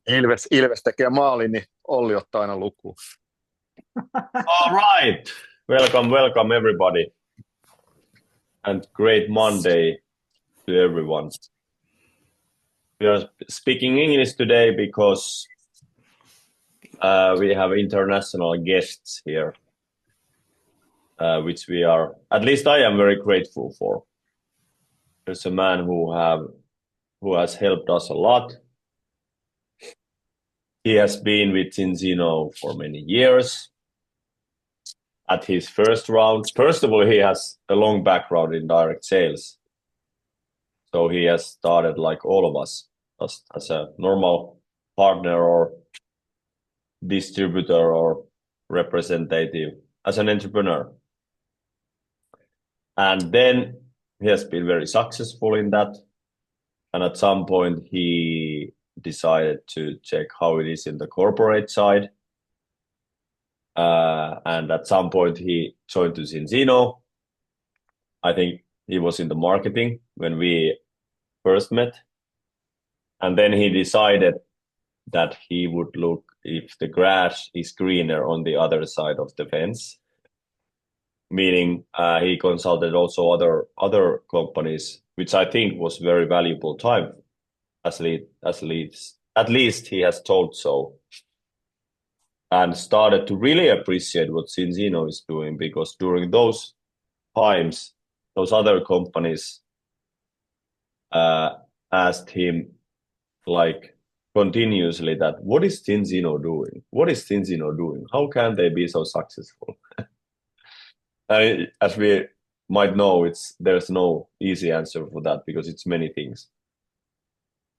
Ilves tekee maalin, niin Olli ottaa aina lukuun. All right. Welcome everybody. And great Monday to everyone. We are speaking English today because we have international guests here, which we are, at least I am very grateful for. There's a man who has helped us a lot. He has been with Zinzino for many years. At his first rounds, first of all, he has a long background in direct sales. So he has started like all of us as a normal partner or distributor or representative, as an entrepreneur. And then he has been very successful in that. And at some point, he decided to check how it is in the corporate side. And at some point, he joined to Zinzino. I think he was in the marketing when we first met. And then he decided that he would look if the grass is greener on the other side of the fence. Meaning he consulted also other companies, which I think was very valuable time. At least he has told so. And started to really appreciate what Zinzino is doing, because during those times, those other companies asked him like continuously that, what is Zinzino doing? What is Zinzino doing? How can they be so successful? As we might know, there's no easy answer for that because it's many things.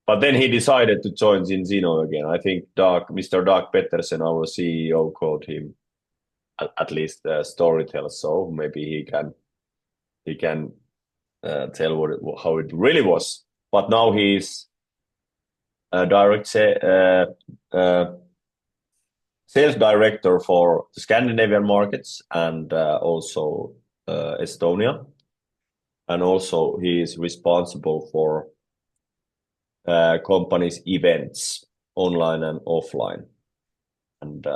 But then he decided to join Zinzino again. I think Mr. Dag Pettersen, our CEO, called him. At least the story tells so. Maybe he can tell how it really was. But now he's direct sales director for the Scandinavian markets and also Estonia. And also he is responsible for companies' events, online and offline. And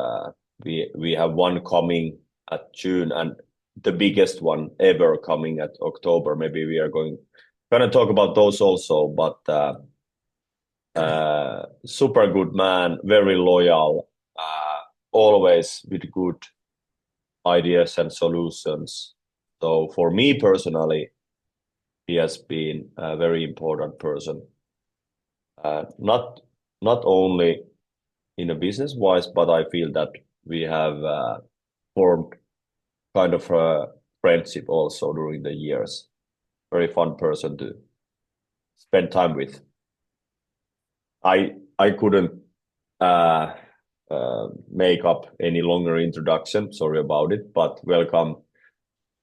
we have one coming at June and the biggest one ever coming at October. Maybe we are going to talk about those also, but super good man, very loyal, always with good ideas and solutions. So for me personally, he has been a very important person. Not only in a business wise, but I feel that we have formed kind of a friendship also during the years. Very fun person to spend time with. I couldn't make up any longer introduction. Sorry about it, but welcome,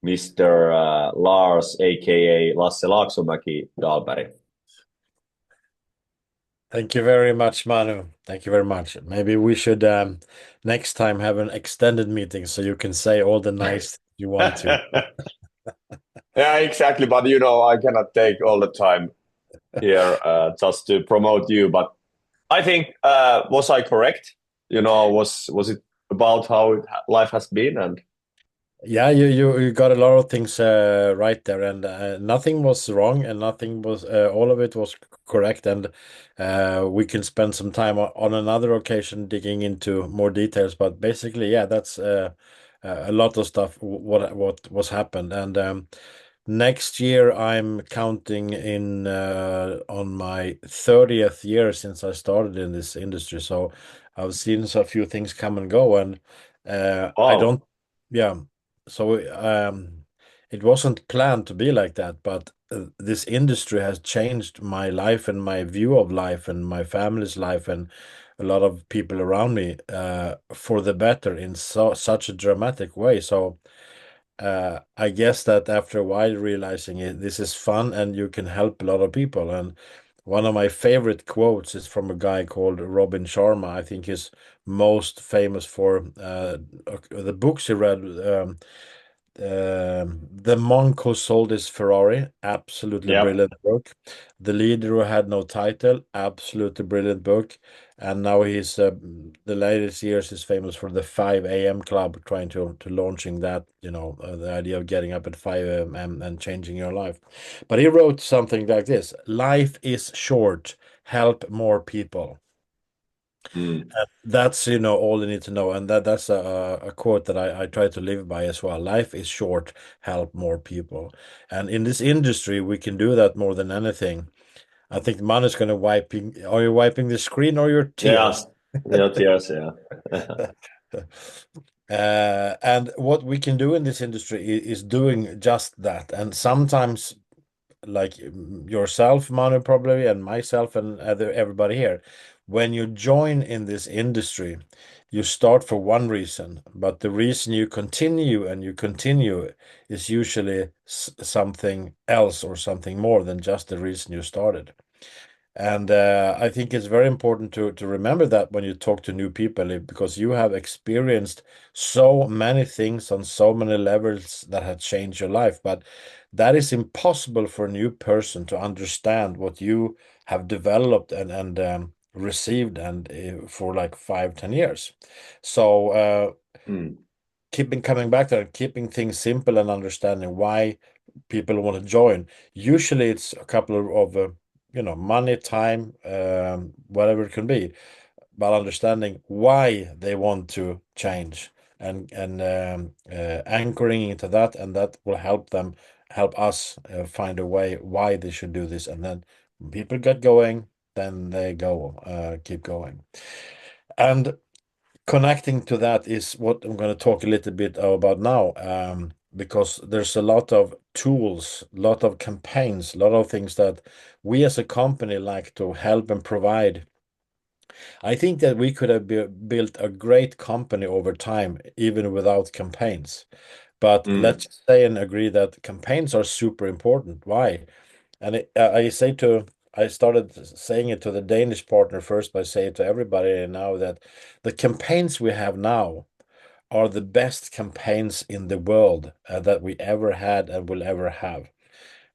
Mr. Lars, aka Lasse Laaksomäki Dahberg. Thank you very much, Manu. Thank you very much. Maybe we should next time have an extended meeting so you can say all the nice things you want to. Yeah, exactly. But I cannot take all the time here just to promote you. But I think was I correct? Was it about how life has been? And yeah, you got a lot of things right there, and nothing was wrong, and nothing was all of it was correct, and we can spend some time on another occasion digging into more details. But basically, yeah, that's a lot of stuff. What was happened, and next year I'm counting in on my 30th year since I started in this industry. So I've seen a few things come and go, and I don't, yeah. So it wasn't planned to be like that, but this industry has changed my life and my view of life and my family's life and a lot of people around me for the better in such a dramatic way. So I guess that after a while realizing this is fun and you can help a lot of people. And one of my favorite quotes is from a guy called Robin Sharma. I think he's most famous for the books he read. The monk who sold his Ferrari, absolutely Yep. brilliant book. The leader who had no title, absolutely brilliant book. And now he's the latest years is famous for the 5 a.m. club, trying to launching that, the idea of getting up at 5 a.m. and changing your life. But he wrote something like this: life is short, help more people. Mm. That's all you need to know, and that's a quote that I try to live by as well. Life is short, help more people, and in this industry we can do that more than anything. I think Manu's going to wiping. Are you wiping the screen or your Yeah. tears? Yeah, tears, yeah. And what we can do in this industry is doing just that, and sometimes like yourself, Manu, probably, and myself, and everybody here, when you join in this industry, you start for one reason, but the reason you continue and you continue is usually something else or something more than just the reason you started. And I think it's very important to remember that when you talk to new people, because you have experienced so many things on so many levels that have changed your life. But that is impossible for a new person to understand what you have developed and received and for like 5, 10 years. So Mm. keeping coming back to that, keeping things simple and understanding why people want to join. Usually it's a couple of money, time, whatever it can be, but understanding why they want to change and anchoring into that, and that will help us find a way why they should do this. And then when people get going, then they keep going. And connecting to that is what I'm going to talk a little bit about now, because there's a lot of tools, a lot of campaigns, a lot of things that we as a company like to help and provide. I think that we could have built a great company over time, even without campaigns. But Mm. let's say and agree that campaigns are super important. Why? And I started saying it to the Danish partner first, by saying it to everybody now that the campaigns we have now are the best campaigns in the world that we ever had and will ever have.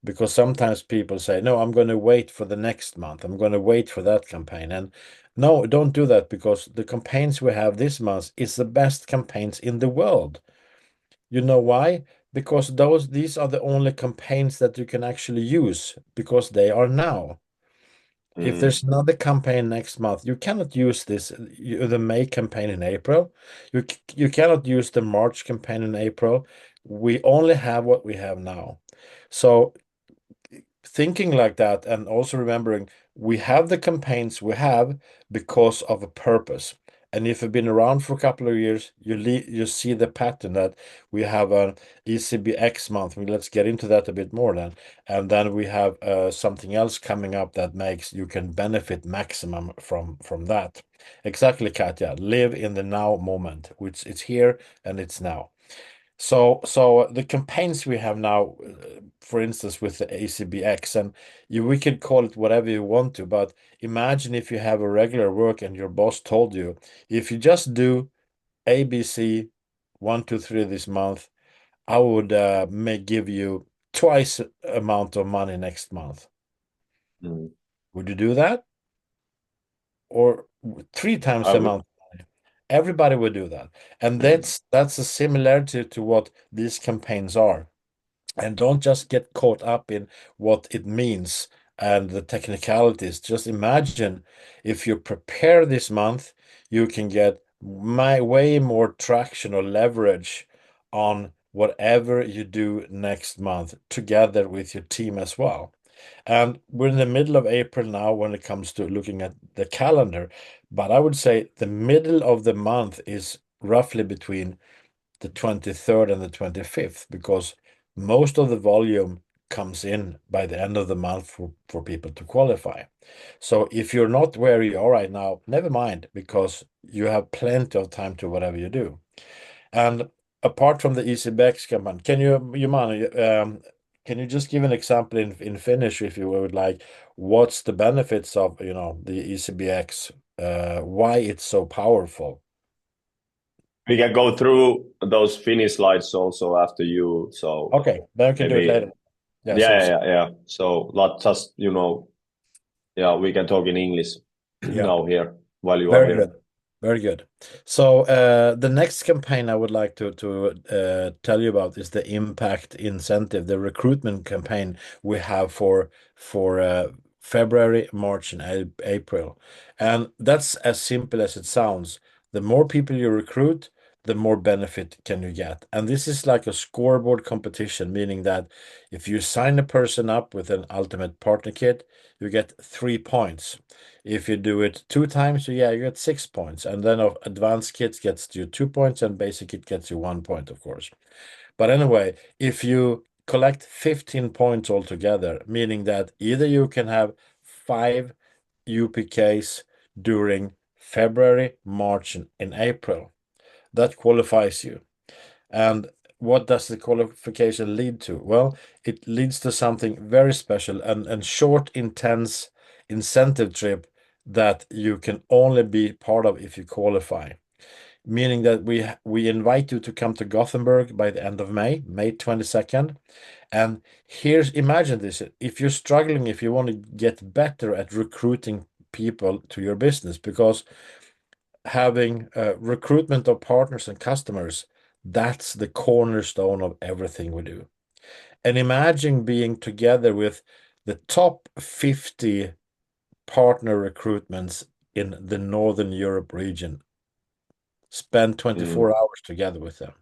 Because sometimes people say, no, I'm going to wait for the next month. I'm going to wait for that campaign. And no, don't do that, because the campaigns we have this month is the best campaigns in the world. You know why? Because these are the only campaigns that you can actually use, because they are now. If Mm. there's another campaign next month, you cannot use the May campaign in April. You cannot use the March campaign in April. We only have what we have now. So thinking like that, and also remembering we have the campaigns we have because of a purpose. And if you've been around for a couple of years, you see the pattern that we have an ECBX month. Let's get into that a bit more then. And then we have something else coming up that makes you can benefit maximum from that. Exactly, Katja. Live in the now moment, which it's here and it's now. So the campaigns we have now, for instance, with the ACBX, and we could call it whatever you want to, but imagine if you have a regular work and your boss told you, if you just do ABC 1, 2, 3 this month, I would may give you twice amount of money next month. Mm. Would you do that? Or 3 times I the would. amount? Everybody would do that. And that's a similarity to what these campaigns are. And don't just get caught up in what it means and the technicalities. Just imagine if you prepare this month, you can get way more traction or leverage on whatever you do next month together with your team as well. And we're in the middle of April now when it comes to looking at the calendar. But I would say the middle of the month is roughly between the 23rd and the 25th, because most of the volume comes in by the end of the month for people to qualify. So if you're not where you are right now, never mind, because you have plenty of time to whatever you do. And apart from the ECBX campaign, can you just give an example in Finnish, if you would like, what's the benefits of the ECBX, why it's so powerful? We can go through those Finnish slides also after you. So Okay, then we can do it maybe later. Yeah, yeah. So not just yeah, we can talk in English Yeah. now here while you are Very here. good. Very good. So the next campaign I would like to tell you about is the impact incentive, the recruitment campaign we have for February, March, and April. And that's as simple as it sounds. The more people you recruit, the more benefit can you get. And this is like a scoreboard competition, meaning that if you sign a person up with an ultimate partner kit, you get 3 points. If you do it 2 times, you get 6 points. And then of advanced kits gets you 2 points and basic kit gets you 1 point, of course. But anyway, if you collect 15 points altogether, meaning that either you can have 5 UPKs during February, March, and April, that qualifies you. And what does the qualification lead to? Well, it leads to something very special and short, intense incentive trip that you can only be part of if you qualify. Meaning that we invite you to come to Gothenburg by the end of May, May 22nd. And imagine this, if you're struggling, if you want to get better at recruiting people to your business, because having recruitment of partners and customers, that's the cornerstone of everything we do. And imagine being together with the top 50 partner recruitments in the Northern Europe region. Spend 24 hours together with them.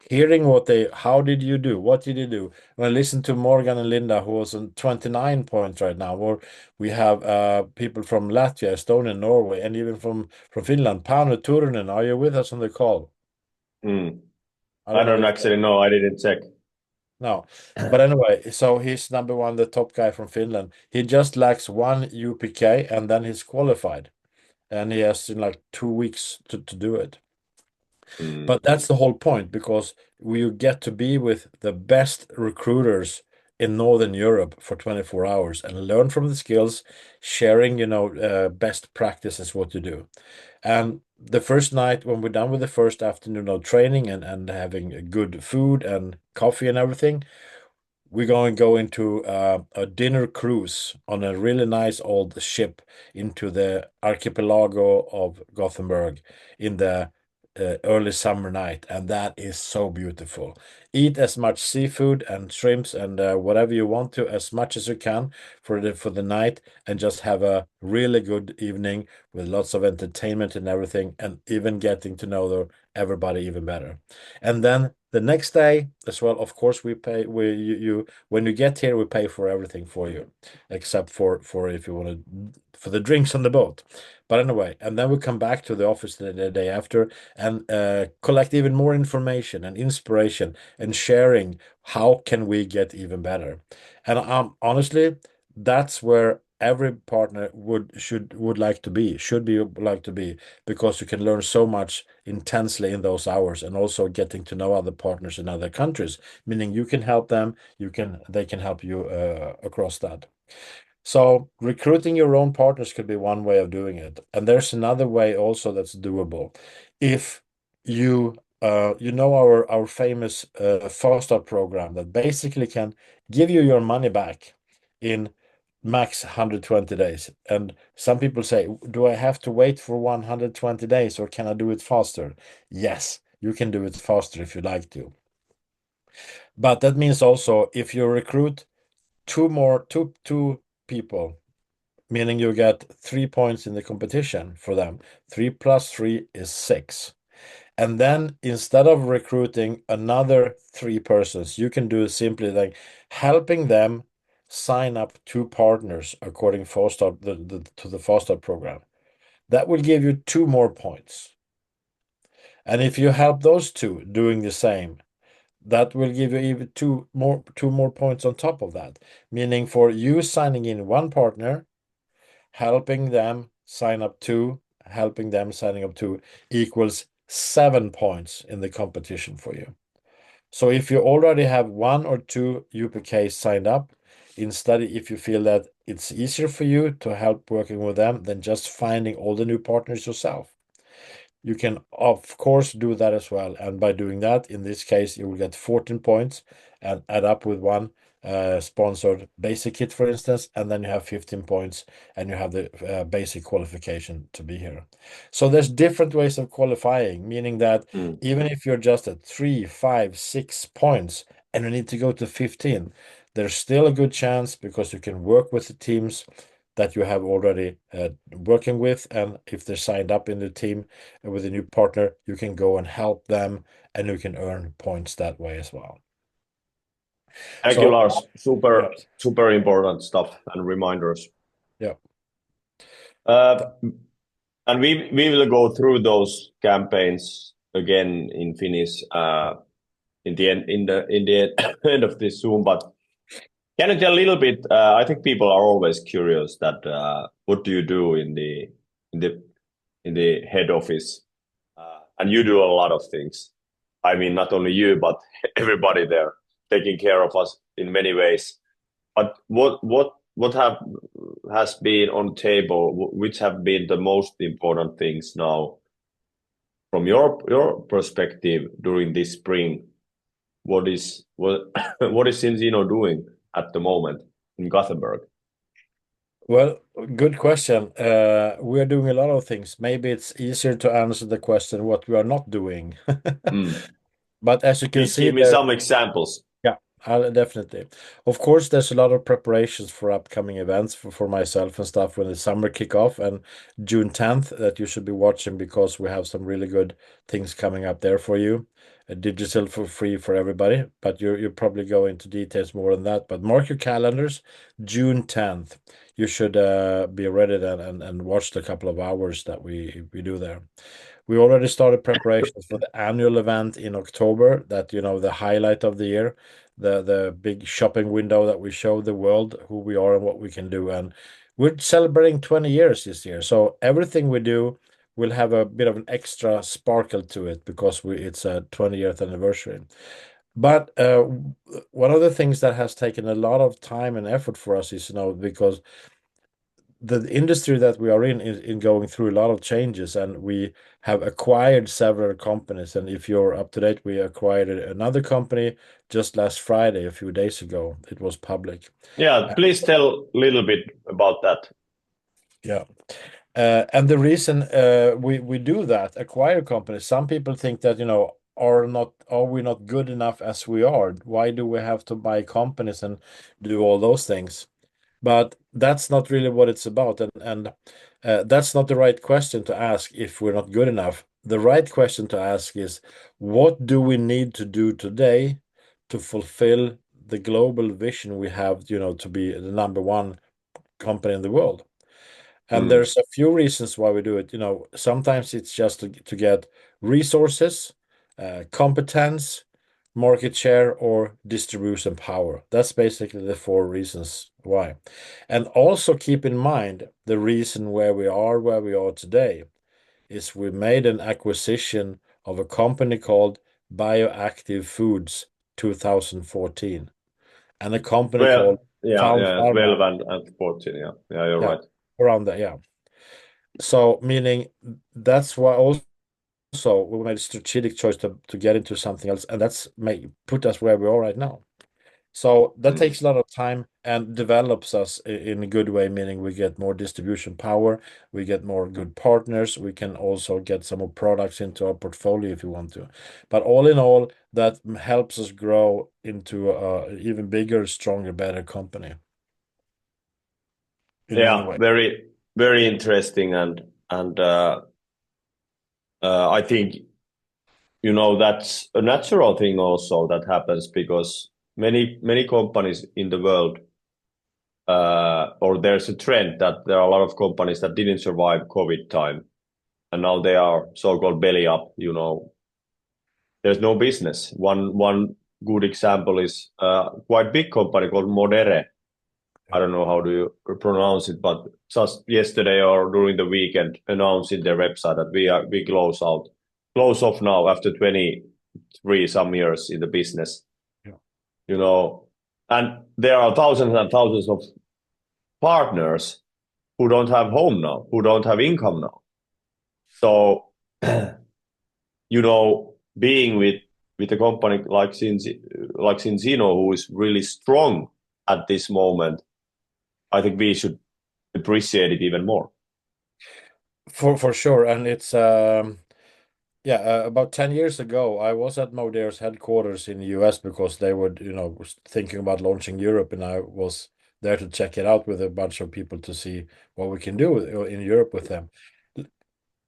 Hearing how did you do? What did you do? When I listen to Morgan and Linda, who was on 29 points right now, or we have people from Latvia, Estonia, Norway, and even from Finland. Panu Turunen, are you with us on the call? I don't actually know. I didn't check. No. But anyway, so he's number one, the top guy from Finland. He just lacks 1 UPK and then he's qualified. And he has in like 2 weeks to do it. But that's the whole point, because you get to be with the best recruiters in Northern Europe for 24 hours and learn from the skills, sharing, best practices, what to do. And the first night, when we're done with the first afternoon of training and having good food and coffee and everything, we're going to go into a dinner cruise on a really nice old ship into the archipelago of Gothenburg in the early summer night, and that is so beautiful. Eat as much seafood and shrimps and whatever you want to, as much as you can for the night, and just have a really good evening with lots of entertainment and everything, and even getting to know everybody even better. And then the next day as well, of course, we pay. When you get here, we pay for everything for you, except for if you want to for the drinks on the boat. But anyway, and then we come back to the office the day after and collect even more information and inspiration and sharing how can we get even better. And honestly, that's where every partner should like to be, because you can learn so much intensely in those hours, and also getting to know other partners in other countries, meaning you can help them, they can help you across that. So recruiting your own partners could be one way of doing it. And there's another way also that's doable. If our famous fast start program that basically can give you your money back in max 120 days. And some people say, do I have to wait for 120 days or can I do it faster? Yes, you can do it faster if you like to. But that means also if you recruit two people, meaning you get 3 points in the competition for them. 3 plus 3 is 6. And then instead of recruiting another 3 persons, you can do simply like helping them sign up 2 partners according to the Fast program. That will give you 2 more points. And if you help those 2 doing the same, that will give you even 2 more points on top of that. Meaning for you signing in 1 partner, helping them sign up 2, helping them signing up 2 equals 7 points in the competition for you. So if you already have 1 or 2 UPKs signed up, instead, if you feel that it's easier for you to help working with them than just finding all the new partners yourself, you can of course do that as well. And by doing that, in this case, you will get 14 points and add up with one sponsored basic kit, for instance, and then you have 15 points and you have the basic qualification to be here. So there's different ways of qualifying, meaning that even if you're just at 3, 5, 6 points and you need to go to 15, there's still a good chance because you can work with the teams that you have already working with, and if they're signed up in the team with a new partner, you can go and help them and you can earn points that way as well. Thank you, Lars. Super important stuff and reminders. Yeah. And we will go through those campaigns again in Finnish in the end of this Zoom. But can you tell a little bit? I think people are always curious that what do you do in the head office, and you do a lot of things. I mean, not only you, but everybody there taking care of us in many ways. But what has been on the table? Which have been the most important things now from your perspective during this spring? What is Zinzino doing at the moment in Gothenburg? Well, good question. We are doing a lot of things. Maybe it's easier to answer the question what we are not doing. But as you can see, give me some examples. Yeah, definitely. Of course, there's a lot of preparations for upcoming events for myself and stuff when the summer kick off, and June 10th that you should be watching because we have some really good things coming up there for you. Digital for free for everybody, but you probably go into details more than that. But mark your calendars, June 10th. You should be ready then and watch the couple of hours that we do there. We already started preparations for the annual event in October, that, the highlight of the year, the big shopping window that we show the world who we are and what we can do. And we're celebrating 20 years this year. So everything we do will have a bit of an extra sparkle to it because it's a 20th anniversary. But one of the things that has taken a lot of time and effort for us is, because the industry that we are in going through a lot of changes, and we have acquired several companies. And if you're up to date, we acquired another company just last Friday, a few days ago. It was public. Yeah, please tell a little bit about that. Yeah. And the reason we do that, acquire companies, some people think that, are we not good enough as we are? Why do we have to buy companies and do all those things? But that's not really what it's about. And that's not the right question to ask if we're not good enough. The right question to ask is, what do we need to do today to fulfill the global vision we have, to be the number one company in the world? And there's a few reasons why we do it. Sometimes it's just to get resources, competence, market share, or distribution power. That's basically the 4 reasons why. And also keep in mind the reason where we are today is we made an acquisition of a company called Bioactive Foods 2014, and a company called 12 and 14. Yeah, you're right. Around that, yeah. So meaning that's why also we made a strategic choice to get into something else, and that's put us where we are right now. So that takes a lot of time and develops us in a good way, meaning we get more distribution power, we get more good partners, we can also get some more products into our portfolio if you want to. But all in all, that helps us grow into an even bigger, stronger, better company. Yeah, very, very interesting, and I think that's a natural thing also that happens because many companies in the world, or there's a trend that there are a lot of companies that didn't survive COVID time, and now they are so-called belly up. There's no business. One good example is quite big company called Modere. I don't know how do you pronounce it, but just yesterday or during the weekend announced in their website that we close off now after 23 some years in the business. Yeah. And there are thousands and thousands of partners who don't have home now, who don't have income now. So being with a company like Zinzino, who is really strong at this moment, I think we should appreciate it even more. For sure, and it's about 10 years ago, I was at Modaire's headquarters in the US because they were, was thinking about launching Europe, and I was there to check it out with a bunch of people to see what we can do in Europe with them.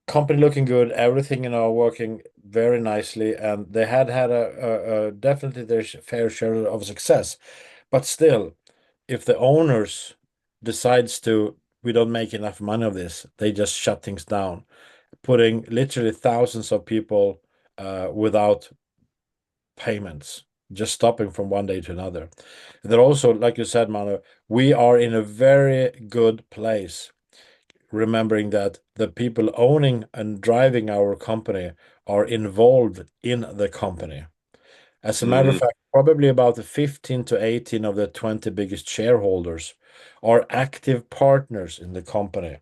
Company looking good, everything, working very nicely, and they had a definitely their fair share of success. But still, if the owners decides we don't make enough money of this, they just shut things down, putting literally thousands of people without payments, just stopping from one day to another. And then also, like you said, Manu, we are in a very good place, remembering that the people owning and driving our company are involved in the company. As a matter of fact, probably about 15 to 18 of the 20 biggest shareholders are active partners in the company,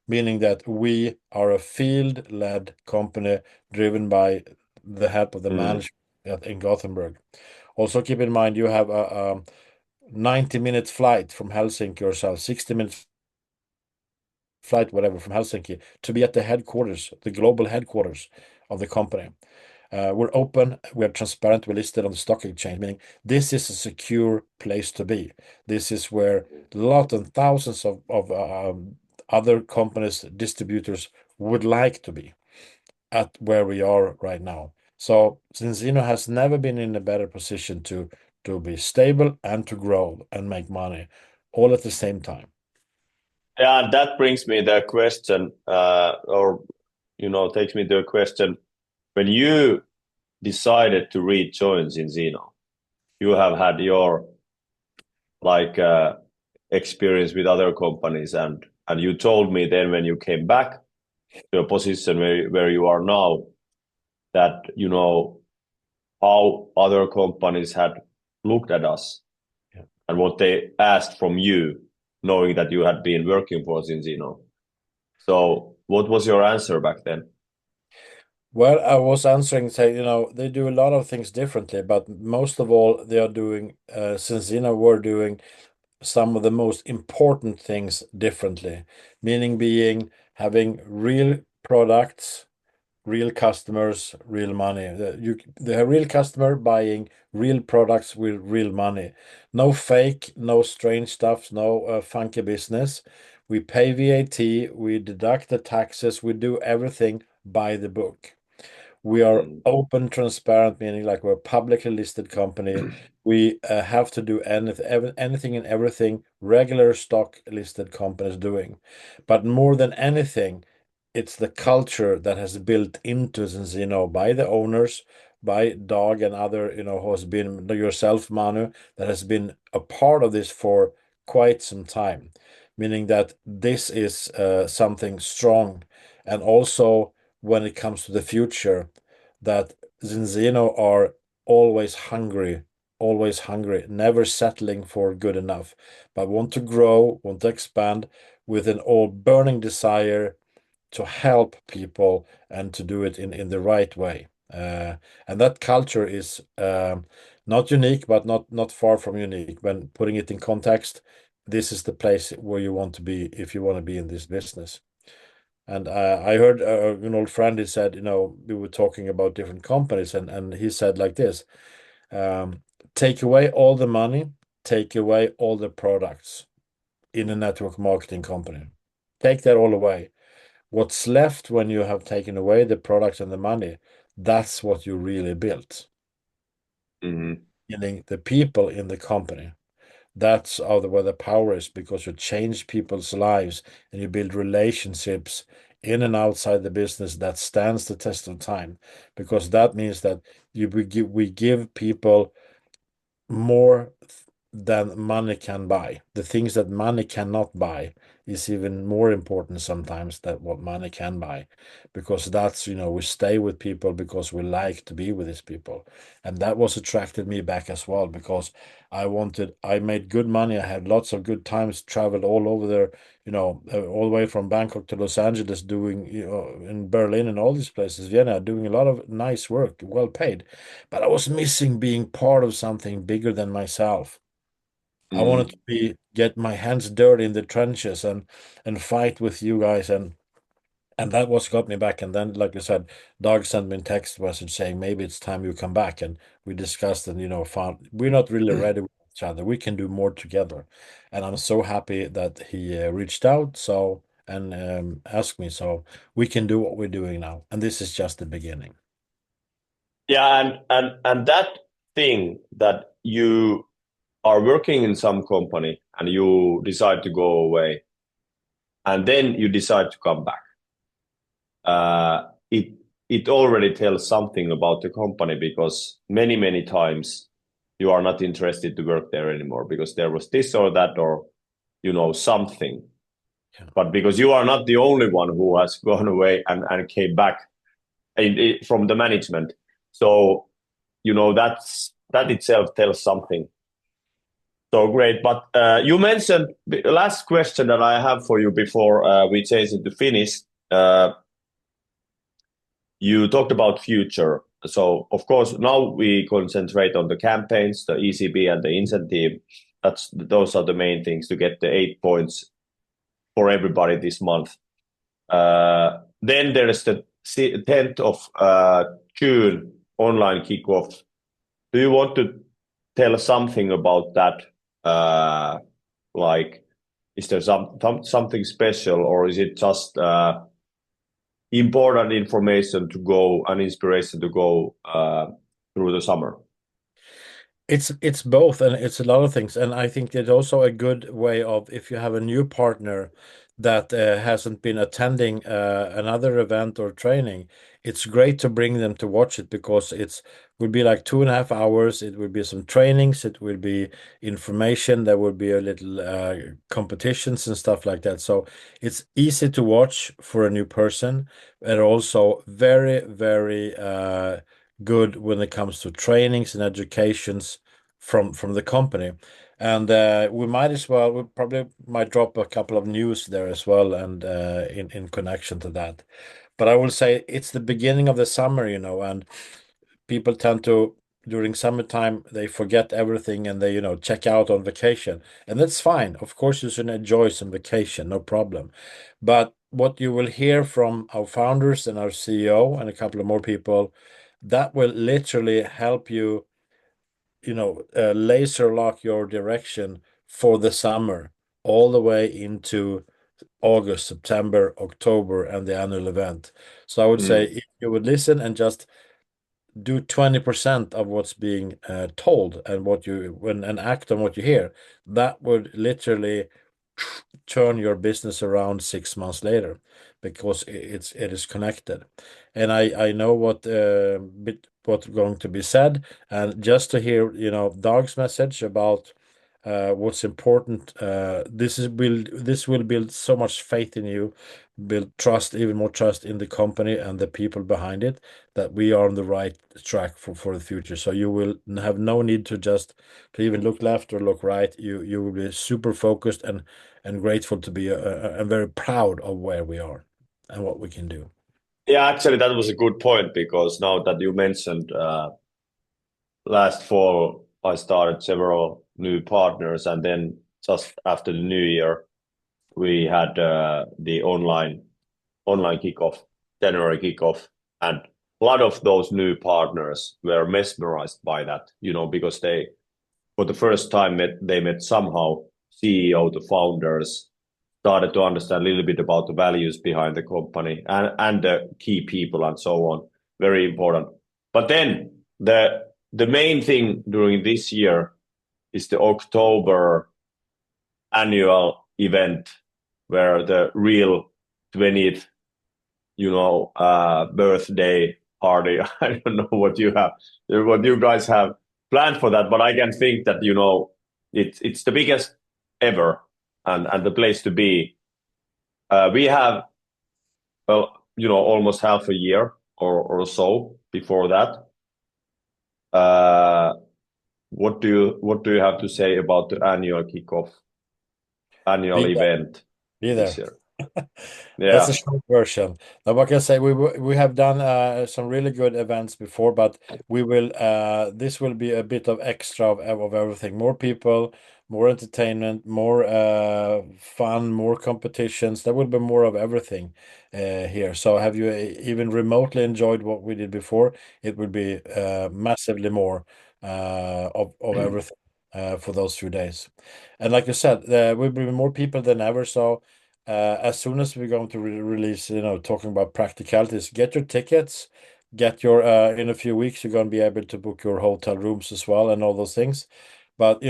meaning that we are a field-led company driven by the help of the management in Gothenburg. Also, keep in mind you have a 90-minute flight from Helsinki, or so 60 minutes flight, whatever, from Helsinki to be at the headquarters, the global headquarters of the company. We're open, we're transparent, we're listed on the stock exchange, meaning this is a secure place to be. This is where lots and thousands of other companies, distributors would like to be at where we are right now. So Zinzino has never been in a better position to be stable and to grow and make money all at the same time. Yeah, that brings me the question, takes me to a question. When you decided to rejoin Zinzino, you have had your experience with other companies, and you told me then when you came back to a position where you are now, that how other companies had looked at us, and what they asked from you, knowing that you had been working for Zinzino. So what was your answer back then? Well, I was answering, say, they do a lot of things differently, but most of all, they are doing, Zinzino were doing some of the most important things differently, meaning being having real products, real customers, real money. The real customer buying real products with real money. No fake, no strange stuff, no funky business. We pay VAT, we deduct the taxes, we do everything by the book. We are open, transparent, meaning like we're a publicly listed company. We have to do anything and everything regular stock listed companies doing. But more than anything, it's the culture that has built into Zinzino by the owners, by Dag and other, who has been yourself, Manu, that has been a part of this for quite some time, meaning that this is something strong. And also, when it comes to the future, that Zinzino are always hungry, never settling for good enough, but want to grow, want to expand with an all burning desire to help people and to do it in the right way. And that culture is not unique, but not far from unique. When putting it in context, this is the place where you want to be if you want to be in this business. And I heard an old friend, he said, we were talking about different companies, and he said like this, take away all the money, take away all the products in a network marketing company. Take that all away. What's left when you have taken away the products and the money, that's what you really built. Meaning the people in the company. That's where the power is, because you change people's lives and you build relationships in and outside the business that stands the test of time. Because that means that we give people more than money can buy. The things that money cannot buy is even more important sometimes than what money can buy, because that's, we stay with people because we like to be with these people. And that was attracted me back as well, because I made good money. I had lots of good times, traveled all over there, all the way from Bangkok to Los Angeles, doing, in Berlin and all these places, Vienna, doing a lot of nice work, well paid. But I was missing being part of something bigger than myself. I wanted to get my hands dirty in the trenches and fight with you guys, and that was got me back. And then, like I said, Doug sent me a text message saying maybe it's time you come back, and we discussed and found we're not really ready with each other. We can do more together, and I'm so happy that he reached out and asked me, so we can do what we're doing now, and this is just the beginning. Yeah, and that thing that you are working in some company and you decide to go away, and then you decide to come back. It already tells something about the company, because many times you are not interested to work there anymore because there was this or that or something. Yeah. But because you are not the only one who has gone away and came back from the management, so that itself tells something. So great. But you mentioned the last question that I have for you before we change into Finnish. You talked about future. So of course now we concentrate on the campaigns, the ECB and the incentive. Those are the main things to get the 8 points for everybody this month. Then there is the 10th of June online kickoff. Do you want to tell something about that? Like, is there something special, or is it just important information to go and inspiration to go through the summer? It's both, and it's a lot of things. And I think it's also a good way of, if you have a new partner that hasn't been attending another event or training, it's great to bring them to watch it, because it will be like 2.5 hours. It will be some trainings, it will be information, there will be a little competitions and stuff like that. So it's easy to watch for a new person, and also very, very good when it comes to trainings and educations from the company. And we probably might drop a couple of news there as well, and in connection to that. But I will say it's the beginning of the summer, and people tend to, during summertime, they forget everything and they, check out on vacation. And that's fine. Of course, you should enjoy some vacation, no problem. But what you will hear from our founders and our CEO and a couple of more people, that will literally help you, laser lock your direction for the summer, all the way into August, September, October, and the annual event. So I would say, if you would listen and just do 20% of what's being told, and act on what you hear, that would literally turn your business around 6 months later, because it is connected. And I know what's going to be said, and just to hear Dog's message about what's important, this will build so much faith in you, build trust, even more trust in the company and the people behind it, that we are on the right track for the future. So you will have no need to even look left or look right. You will be super focused and grateful to be and very proud of where we are and what we can do. Yeah, actually, that was a good point, because now that you mentioned last fall, I started several new partners, and then just after the new year, we had the online kickoff, January kickoff, and a lot of those new partners were mesmerized by that, because they, for the first time, they met somehow CEO, the founders, started to understand a little bit about the values behind the company and the key people and so on. Very important. But then the main thing during this year is the October annual event, where the real 20th, birthday party. I don't know what you guys have planned for that, but I can think that, it's the biggest ever, and the place to be. We have, well, almost half a year or so before that. What do you have to say about the annual annual event Be this there. year? That's a Yeah. short version. Now, what can I say? We have done some really good events before, but we will this will be a bit of extra of everything. More people, more entertainment, more fun, more competitions. There will be more of everything here. So have you even remotely enjoyed what we did before? It will be massively more of everything for those few days. And like you said, there will be more people than ever. So as soon as we're going to release, talking about practicalities, get your tickets, get your in a few weeks you're going to be able to book your hotel rooms as well and all those things. But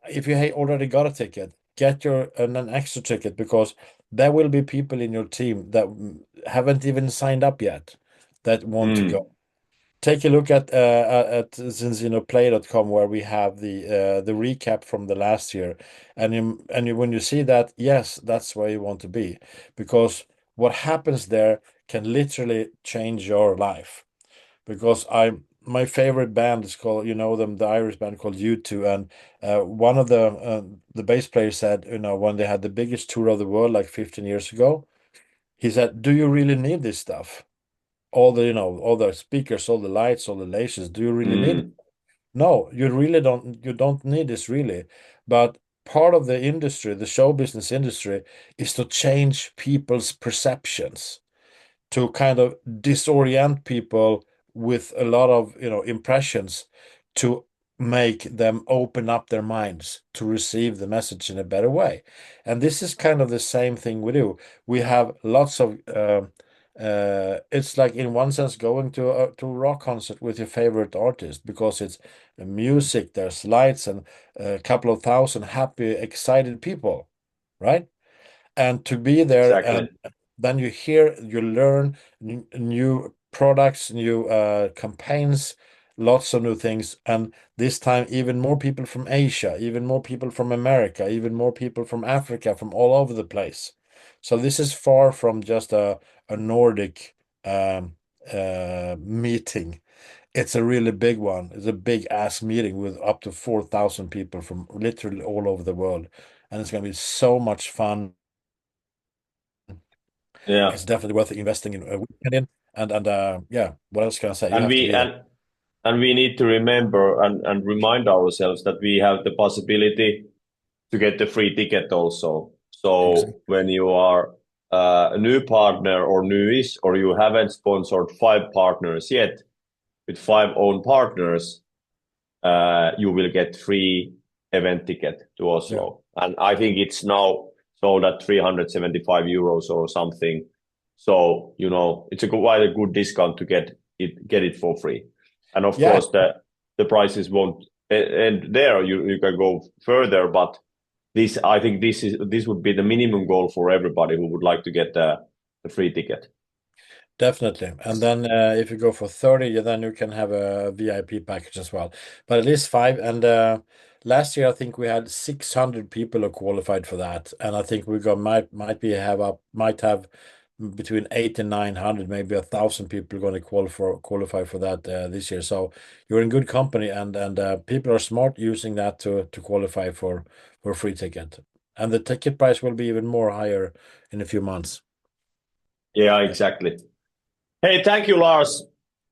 if you already got a ticket, get an extra ticket, because there will be people in your team that haven't even signed up yet that want to go. Take a look at zinzinoplay.com, where we have the recap from the last year, and when you see that, yes, that's where you want to be, because what happens there can literally change your life. Because my favorite band is called, them, the Irish band called U2, and one of the bass players said, when they had the biggest tour of the world like 15 years ago, he said, "Do you really need this stuff? All the speakers, all the lights, all the lasers, do you really need it?" No, you really don't. You don't need this, really. But part of the industry, the show business industry, is to change people's perceptions, to kind of disorient people with a lot of impressions, to make them open up their minds to receive the message in a better way. And this is kind of the same thing we do. We have lots of it's like, in one sense, going to a rock concert with your favorite artist, because it's music, there's lights, and a couple of thousand happy, excited people, right? And to be there, Exactly. and then you learn new products, new campaigns, lots of new things, and this time even more people from Asia, even more people from America, even more people from Africa, from all over the place. So this is far from just a Nordic meeting. It's a really big one. It's a big ass meeting with up to 4,000 people from literally all over the world, and it's going to be so much fun. Yeah. It's definitely worth investing in a weekend in. And yeah, what else can I say? You And have to we be there. and we need to remember and remind ourselves that we have the possibility to get the free ticket also. Exactly. So when you are a new partner or newish, or you haven't sponsored 5 partners yet, with 5 own partners, you will get free event ticket to Oslo. And I think it's now sold at 375 euros or something. So, it's quite a good discount to get it for free. And of Yeah, course, the prices won't end there. You can go further, but I think this would be the minimum goal for everybody who would like to get the free ticket. definitely. And then if you go for 30, then you can have a VIP package as well. But at least 5. And last year, I think we had 600 people who qualified for that. And I think we might have between 8 and 900, maybe 1,000 people going to qualify for that this year. So you're in good company, and people are smart using that to qualify for a free ticket. And the ticket price will be even more higher in a few months. Yeah, exactly. Hey, thank you, Lars.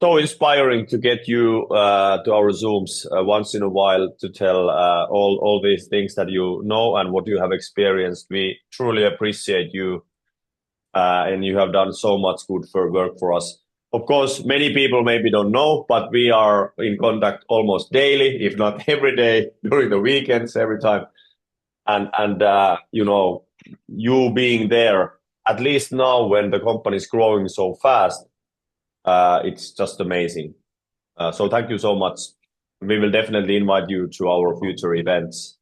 So inspiring to get you to our Zooms once in a while to tell all these things that you know and what you have experienced. We truly appreciate you, and you have done so much good work for us. Of course, many people maybe don't know, but we are in contact almost daily, if not every day, during the weekends, every time. And you being there, at least now when the company is growing so fast, it's just amazing. So thank you so much. We will definitely invite you to our future events,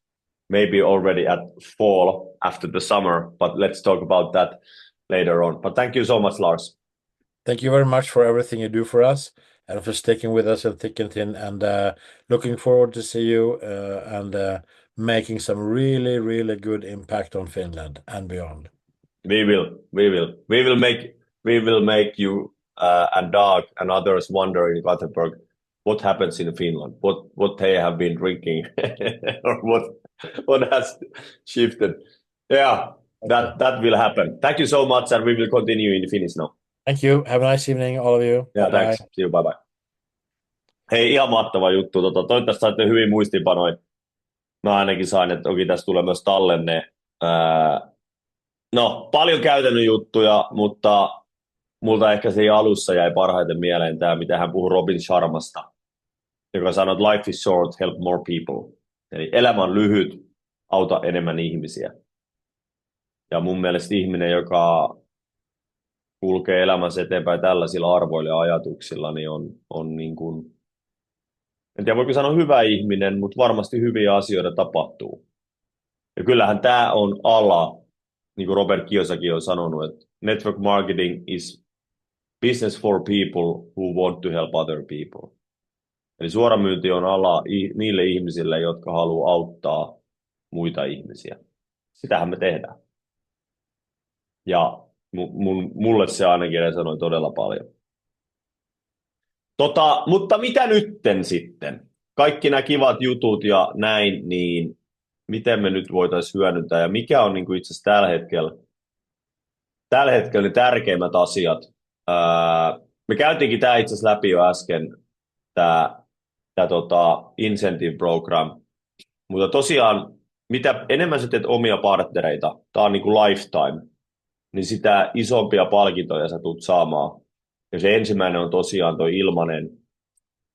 maybe already at fall after the summer, but let's talk about that later on. But thank you so much, Lars. Thank you very much for everything you do for us. and for sticking with us in thick and thin. And looking forward to see you and making some really, really good impact on Finland and beyond. We will make you and Doug and others wonder in Gothenburg what happens in Finland, what they have been drinking, or what has shifted. Yeah, that will happen. Thank you so much, and we will continue in Finnish now. Thank you. Have a nice evening, all of you. Yeah, Bye. thanks. See you. Bye bye. Hei, ihan mahtava juttu. Toivottavasti saitte hyvin muistiinpanoja. Mä ainakin sain, että toki tässä tulee myös tallenne. No, paljon käytännön juttuja, mutta multa ehkä se alussa jäi parhaiten mieleen tämä, mitä hän puhui Robin Sharmasta, joka sanoi, että life is short, help more people. Eli elämä on lyhyt, auta enemmän ihmisiä. Ja mun mielestä ihminen, joka kulkee elämänsä eteenpäin tällaisilla arvoilla ja ajatuksilla, niin on niin kuin, en tiedä voiko sanoa hyvä ihminen, mutta varmasti hyviä asioita tapahtuu. Ja kyllähän tämä on ala, niin kuin Robert Kiyosaki on sanonut, että network marketing is business for people who want to help other people. Eli suoramyynti on ala niille ihmisille, jotka haluaa auttaa muita ihmisiä. Sitähän me tehdään. Ja mulle se ainakin resonoi todella paljon. Mutta mitä nytten sitten? Kaikki nämä kivat jutut ja näin, niin miten me nyt voitaisiin hyödyntää ja mikä on niin kuin itse asiassa tällä hetkellä ne tärkeimmät asiat? Me käytiinkin tämä itse asiassa läpi jo äsken, tämä incentive program, mutta tosiaan mitä enemmän sä teet omia partnereita, tämä on niin kuin lifetime, niin sitä isompia palkintoja sä tulet saamaan. Ja se ensimmäinen on tosiaan tuo ilmainen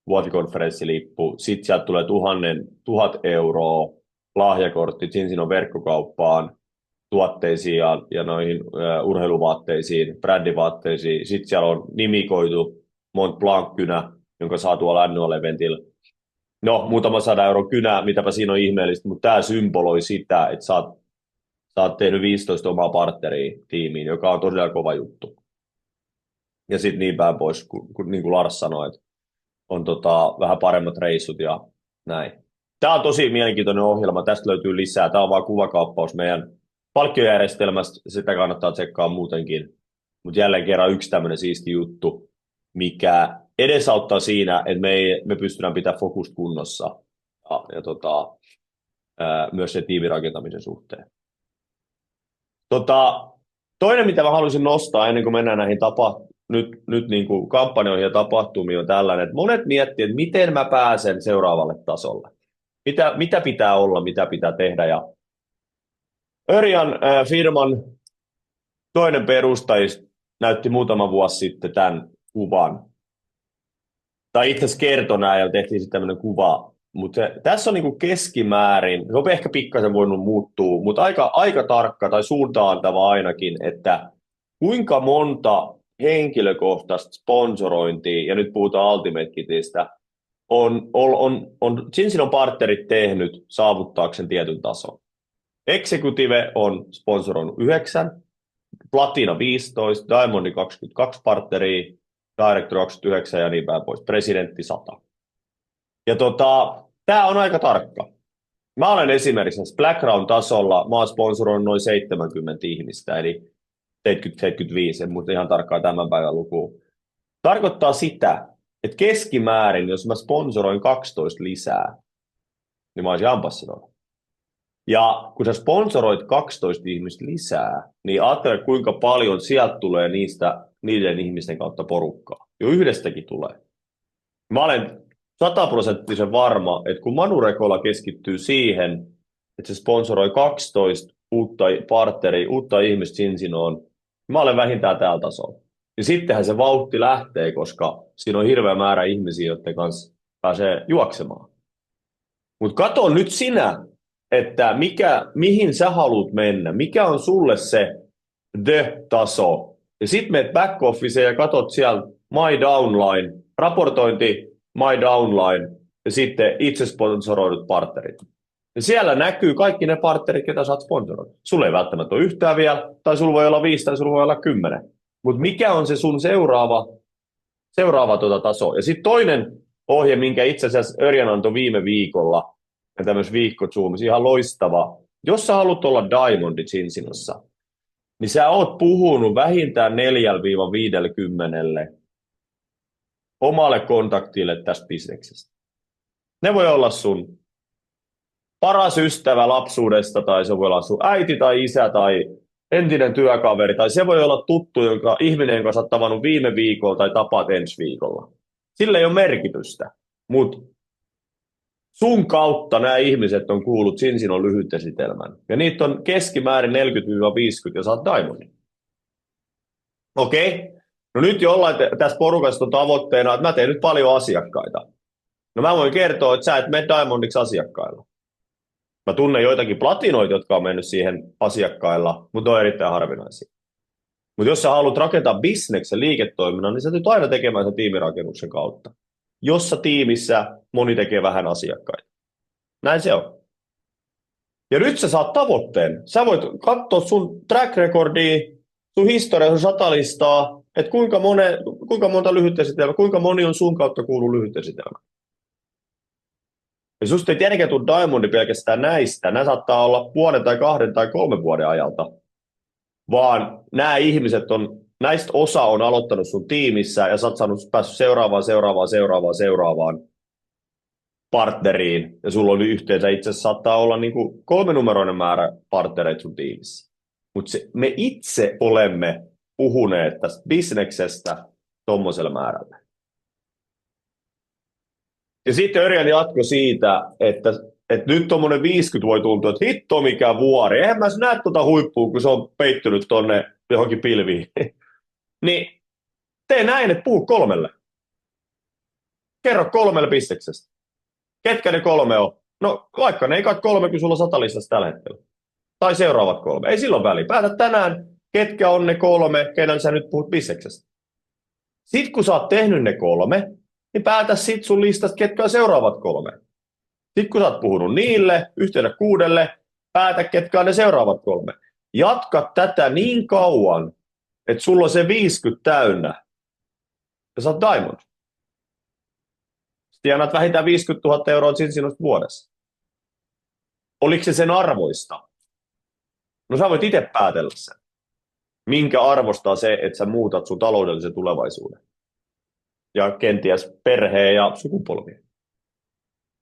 vuotikonferenssilippu, sitten sieltä tulee 1,000 euroa lahjakortti Zinzinon verkkokauppaan, tuotteisiin ja noihin urheiluvaatteisiin, brändivaatteisiin. Sitten siellä on nimikoitu Mont Blanc-kynä, jonka saa tuolla annual-eventillä. No, muutama 100 euron kynä, mitäpä siinä on ihmeellistä, mutta tämä symboloi sitä, että sä oot tehnyt 15 omaa partneria tiimiin, joka on todella kova juttu. Ja sitten niin päin pois, niin kuin Lars sanoi, että on vähän paremmat reissut ja näin. Tämä on tosi mielenkiintoinen ohjelma, tästä löytyy lisää. Tämä on vain kuvakauppaus meidän palkkiojärjestelmästä, sitä kannattaa tsekkaa muutenkin. Mutta jälleen kerran yksi tämmöinen siisti juttu, mikä edesauttaa siinä, että me pystytään pitämään fokus kunnossa ja myös se tiimirakentamisen suhteen. Toinen, mitä mä haluaisin nostaa ennen kuin mennään näihin nyt niin kuin kampanjoihin ja tapahtumiin, on tällainen, että monet miettii, että miten mä pääsen seuraavalle tasolle. Mitä pitää olla, mitä pitää tehdä. Ja Örjan firman toinen perustajista näytti muutama vuosi sitten tämän kuvan. Tai itse asiassa kertoi näin ja tehtiin sitten tämmöinen kuva. Mutta tässä on niinku keskimäärin, se on ehkä pikkasen voinut muuttua, mutta aika tarkka tai suuntaantava ainakin, että kuinka monta henkilökohtaista sponsorointia, ja nyt puhutaan Ultimate Kitistä, on Zinzinon partnerit tehnyt saavuttaakseen tietyn tason. Executive on sponsoroinut 9, Platina 15, Diamond 22 partneria, Director 29 ja niin päin pois, Presidentti 100. Ja tämä on aika tarkka. Mä olen esimerkiksi Black Round-tasolla, mä oon sponsoroinut noin 70 ihmistä, eli 70-75, en muista ihan tarkkaan tämän päivän lukuun. Tarkoittaa sitä, että keskimäärin, jos mä sponsoroin 12 lisää, niin mä olisin ambassador. Ja kun sä sponsoroit 12 ihmistä lisää, niin ajattele kuinka paljon sieltä tulee niiden ihmisten kautta porukkaa. Jo yhdestäkin tulee. Mä olen 100% varma, että kun Manu Rekola keskittyy siihen, että se sponsoroi 12 uutta partneria, uutta ihmistä Zinzinoon, mä olen vähintään täällä tasolla. Ja sittenhän se vauhti lähtee, koska siinä on hirveä määrä ihmisiä, joiden kanssa pääsee juoksemaan. Mutta katso nyt sinä, että mihin sä haluat mennä, mikä on sulle se the-taso. Ja sitten menet back officeen ja katsot siellä my downline, raportointi, my downline ja sitten itse sponsoroidut partnerit. Ja siellä näkyy kaikki ne partnerit, ketä sä oot sponsoroinut. Sulla ei välttämättä ole yhtään vielä, tai sulla voi olla 5 tai sulla voi olla 10. Mutta mikä on se sun seuraava seuraavaa tuota tasoa. Ja sitten toinen ohje, minkä itse asiassa Örjan antoi viime viikolla, ja tämmöisessä viikkozoomissa, ihan loistava. Jos sä haluat olla Diamondi Zinzinossa, niin sä oot puhunut vähintään 4-50 omalle kontaktille tästä bisneksestä. Ne voi olla sun paras ystävä lapsuudesta, tai se voi olla sun äiti tai isä tai entinen työkaveri, tai se voi olla tuttu, ihminen, jonka sä oot tavannut viime viikolla tai tapaat ensi viikolla. Sillä ei ole merkitystä, mutta sun kautta nämä ihmiset on kuullut Zinzinon lyhytesitelmän. Ja niitä on keskimäärin 40-50, ja sä oot Diamondi. Okei. No nyt jollain tässä porukasta on tavoitteena, että mä teen nyt paljon asiakkaita. No mä voin kertoa, että sä et mene Diamondiksi asiakkailla. Mä tunnen joitakin platinoita, jotka on mennyt siihen asiakkailla, mutta on erittäin harvinaisia. Mutta jos sä haluat rakentaa bisneksen liiketoiminnan, niin sä tulet aina tekemään sen tiimirakennuksen kautta, jossa tiimissä moni tekee vähän asiakkaita. Näin se on. Ja nyt sä saat tavoitteen. Sä voit katsoa sun track recordia, sun historiaa, sun satalistaa, että kuinka monta lyhytesitelmää, kuinka moni on sun kautta kuullut lyhytesitelmää. Ja susta ei tietenkään tule Diamondi pelkästään näistä. Nämä saattaa olla vuoden tai 2 tai 3 vuoden ajalta. Vaan nämä ihmiset näistä osa on aloittanut sun tiimissä ja sä oot päässyt seuraavaan partneriin. Ja sulla on yhteensä itse asiassa saattaa olla niin kuin 3-numeroinen määrä partnereita sun tiimissä. Mutta me itse olemme puhuneet tästä bisneksestä tommosella määrällä. Ja sitten Örjan jatkoi siitä, että nyt tuommoinen 50 voi tuntua, että hitto mikä vuori. Eihän mä näe tuota huippua, kun se on peittynyt tonne johonkin pilviin. Niin tee näin, että puhu 3. Kerro 3 bisneksestä. Ketkä ne 3 on? No vaikka ne ekat 3, kun sulla on 100 listassa tällä hetkellä. Tai seuraavat 3. Ei silloin väliä. Päätä tänään, ketkä on ne 3, kenen sä nyt puhut bisneksestä. Sitten kun sä oot tehnyt ne 3, niin päätä sit sun listasta, ketkä on seuraavat 3. Sitten kun sä oot puhunut niille, yhtenä 6, päätä, ketkä on ne seuraavat 3. Jatka tätä niin kauan, että sulla on se 50 täynnä. Ja sä oot Diamond. Sitten annat vähintään 50 000 euroa Zinzinosta vuodessa. Oliko se sen arvoista? No sä voit itse päätellä sen. Minkä arvostaa se, että sä muutat sun taloudellisen tulevaisuuden. Ja kenties perheen ja sukupolvien.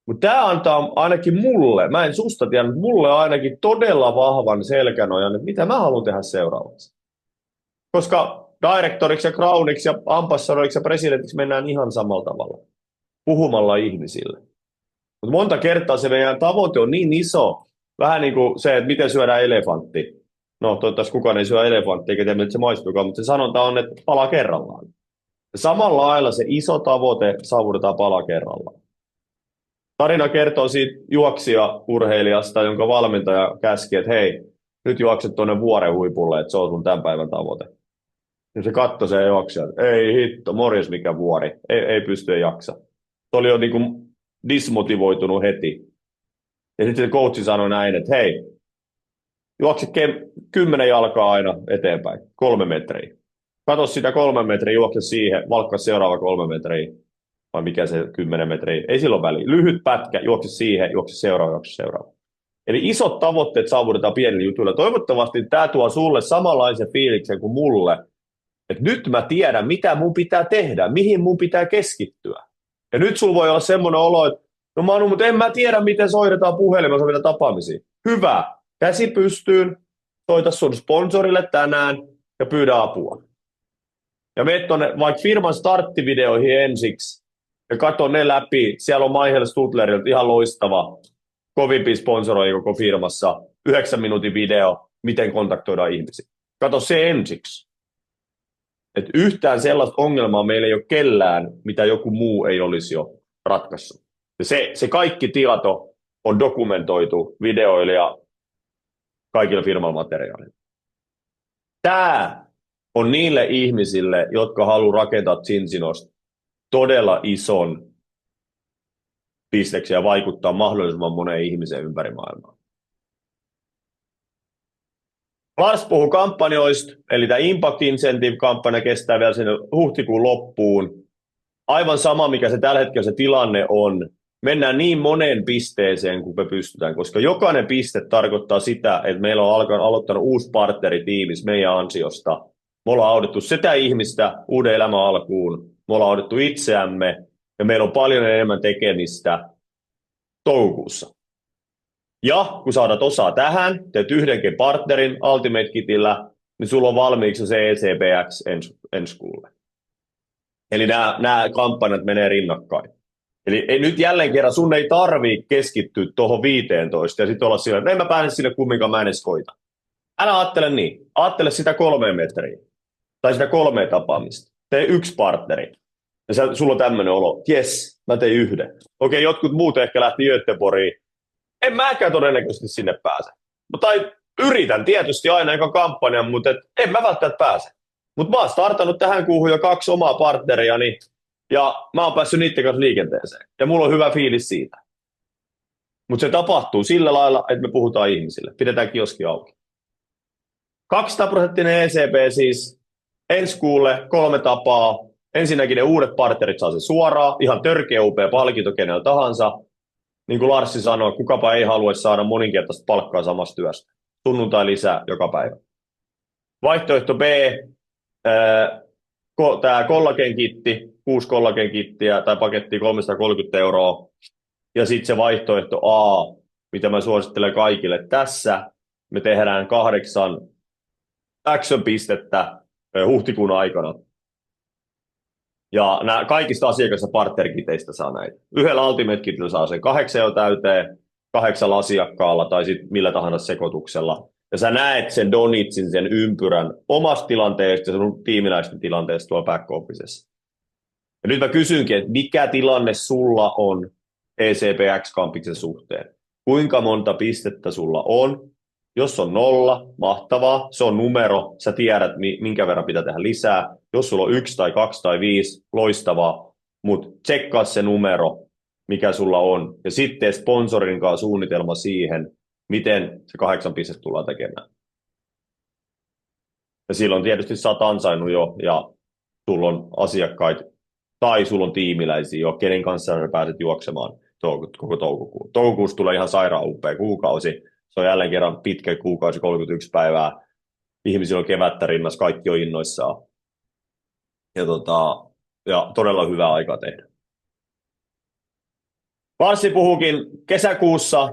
Mutta tämä antaa ainakin mulle, mä en susta tiedä, mutta mulle ainakin todella vahvan selkänojan, että mitä mä haluan tehdä seuraavaksi. Koska directoriksi ja crowniksi ja ambassadoriksi ja presidentiksi mennään ihan samalla tavalla. Puhumalla ihmisille. Mutta monta kertaa se meidän tavoite on niin iso, vähän niin kuin se, että miten syödään elefantti. No toivottavasti kukaan ei syö elefanttia, eikä tiedä, miltä se maistuukaan, mutta se sanonta on, että pala kerrallaan. Ja samalla lailla se iso tavoite saavutetaan pala kerrallaan. Tarina kertoo siitä juoksija-urheilijasta, jonka valmentaja käski, että hei, nyt juokset tuonne vuoren huipulle, että se on sun tämän päivän tavoite. Ja se katsoi sen juoksija, että ei hitto, morjes mikä vuori, ei pysty jaksa. Se oli jo niin kuin dismotivoitunut heti. Ja sitten se coachi sanoi näin, että hei, juokset 10 jalkaa aina eteenpäin, 3 metriä. Kato sitä 3 metriä, juokse siihen, valkkaa seuraava 3 metriä. Vai mikä se 10 metriä, ei silloin väliä. Lyhyt pätkä, juokse siihen, juokse seuraava. Eli isot tavoitteet saavutetaan pienillä jutuilla. Toivottavasti tämä tuo sulle samanlaisen fiiliksen kuin mulle, että nyt mä tiedän, mitä mun pitää tehdä, mihin mun pitää keskittyä. Ja nyt sulla voi olla semmoinen olo, että no Manu, mutta en mä tiedä, miten soitetaan puhelimessa vielä tapaamisia. Hyvä, käsi pystyyn, soita sun sponsorille tänään ja pyydä apua. Ja meet tuonne vaikka firman starttivideoihin ensiksi, ja katso ne läpi. Siellä on Michael Stutlerilta ihan loistava, kovimpi sponsoroija koko firmassa. 9 minuutin video, miten kontaktoidaan ihmisiä. Kato se ensiksi. Että yhtään sellaista ongelmaa meillä ei ole kellään, mitä joku muu ei olisi jo ratkaissut. Ja se kaikki tieto on dokumentoitu videoilla ja kaikilla firman materiaalilla. Tämä on niille ihmisille, jotka haluaa rakentaa Zinzinosta todella ison bisneksen ja vaikuttaa mahdollisimman moneen ihmiseen ympäri maailmaa. Lars puhui kampanjoista, eli tämä Impact Incentive-kampanja kestää vielä sinne huhtikuun loppuun. aivan sama, mikä se tällä hetkellä se tilanne on. Mennään niin moneen pisteeseen, kuin me pystytään, koska jokainen piste tarkoittaa sitä, että meillä on aloittanut uusi partneri tiimissä meidän ansiosta. Me ollaan audettu sitä ihmistä uuden elämän alkuun, me ollaan audettu itseämme, ja meillä on paljon enemmän tekemistä toukokuussa. Ja kun saadat osaa tähän, teet yhdenkin partnerin Ultimate Kitillä, niin sulla on valmiiksi se ECBX ensi kuulle. Eli nämä kampanjat menee rinnakkain. Eli nyt jälleen kerran sun ei tarvitse keskittyä tuohon 15 ja sitten olla sillä, että en mä pääse sinne kumminkaan, mä en edes koita. Älä ajattele niin. Ajattele sitä 3 metriä. Tai sitä 3 tapaamista. Tee 1 partneri. Ja sulla on tämmöinen olo, jes, mä tein 1. Okei, jotkut muut ehkä lähti Göteborgiin. En mäkään todennäköisesti sinne pääse. Tai yritän tietysti aina joka kampanjan, mutta en mä välttämättä pääse. Mutta mä oon startannut tähän kuuhun jo 2 omaa partneriani. Ja mä oon päässyt niiden kanssa liikenteeseen. Ja mulla on hyvä fiilis siitä. Mutta se tapahtuu sillä lailla, että me puhutaan ihmisille. Pidetään kioski auki. 200% ECB siis. Ensi kuulle 3 tapaa. Ensinnäkin ne uudet partnerit saa se suoraan. Ihan törkeä upea palkinto kenellä tahansa. Niin kuin Larsi sanoi, kukapa ei halua saada moninkertaista palkkaa samasta työstä. Sunnuntai lisää joka päivä. Vaihtoehto B. Tämä kollagenkitti, 6 kollagenkittiä tai paketti 330 €. Ja sitten se vaihtoehto A, mitä mä suosittelen kaikille. Tässä me tehdään 8 action-pistettä huhtikuun aikana. Ja kaikista asiakas- ja partnerkiteistä saa näitä. Yhdellä Ultimate Kitillä saa sen 8 jo täyteen, 8 asiakkaalla tai sitten millä tahansa sekoituksella. Ja sä näet sen donitsin, sen ympyrän omasta tilanteesta ja sun tiimiläisten tilanteesta tuolla back-officessa. Ja nyt mä kysynkin, että mikä tilanne sulla on ECBX-kampiksen suhteen? Kuinka monta pistettä sulla on? Jos on 0, mahtavaa, se on numero, sä tiedät minkä verran pitää tehdä lisää. Jos sulla on 1 tai 2 tai 5, loistavaa, mutta tsekkaa se numero, mikä sulla on. Ja sitten sponsorin kanssa suunnitelma siihen, miten se 8 pistettä tullaan tekemään. Ja silloin tietysti sä oot ansainnut jo, ja sulla on asiakkaita, tai sulla on tiimiläisiä jo, kenen kanssa sä pääset juoksemaan koko toukokuun. Toukokuussa tulee ihan sairaan upea kuukausi. Se on jälleen kerran pitkä kuukausi, 31 päivää. Ihmisillä on kevättä rinnassa, kaikki on innoissaan. Ja todella hyvää aikaa tehdä. Larssi puhuukin kesäkuussa,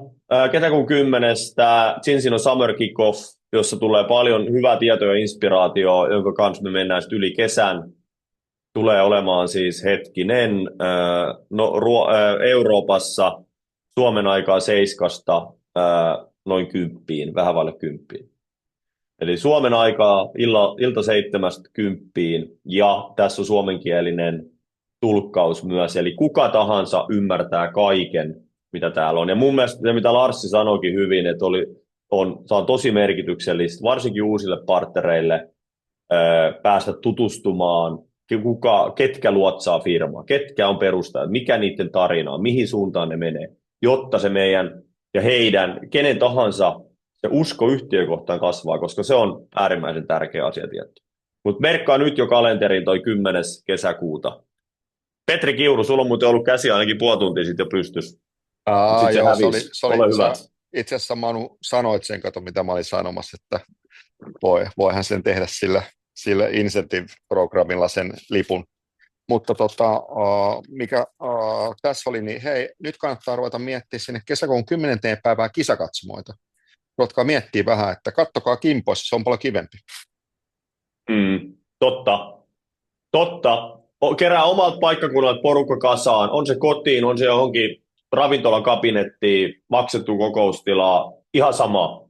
kesäkuun 10. tämä Zinzino Summer Kickoff, jossa tulee paljon hyvää tietoa ja inspiraatioa, jonka kanssa me mennään sitten yli kesän. Tulee olemaan siis Euroopassa Suomen aikaa 7 noin 10, vähän vaille 10. Eli Suomen aikaa ilta 7-10, ja tässä on suomenkielinen tulkkaus myös, eli kuka tahansa ymmärtää kaiken, mitä täällä on. Ja mun mielestä se, mitä Larssi sanoikin hyvin, että se on tosi merkityksellistä, varsinkin uusille partnereille päästä tutustumaan, ketkä luotsaa firmaa, ketkä on perustajat, mikä niiden tarina on, mihin suuntaan ne menee, jotta se meidän ja heidän, kenen tahansa, se usko yhtiökohtaan kasvaa, koska se on äärimmäisen tärkeä asia tietty. Mutta merkkaa nyt jo kalenteriin toi 10. kesäkuuta. Petri Kiuru, sulla on muuten ollut käsi ainakin puoli tuntia sitten jo pystys. Se oli hyvä. Itse asiassa Manu sanoit sen, kato mitä mä olin sanomassa, että voihan sen tehdä sillä incentive-programmilla sen lipun. Mutta mikä tässä oli, niin hei, nyt kannattaa ruveta miettiä sinne kesäkuun 10. päivään kisakatsomoita. Ruvetkaa miettiä vähän, että kattokaa kimpoissa, se on paljon kivempi. Totta. Kerää omalta paikkakunnalta porukka kasaan. On se kotiin, on se johonkin ravintolan kabinettiin, maksettu kokoustilaa, ihan sama.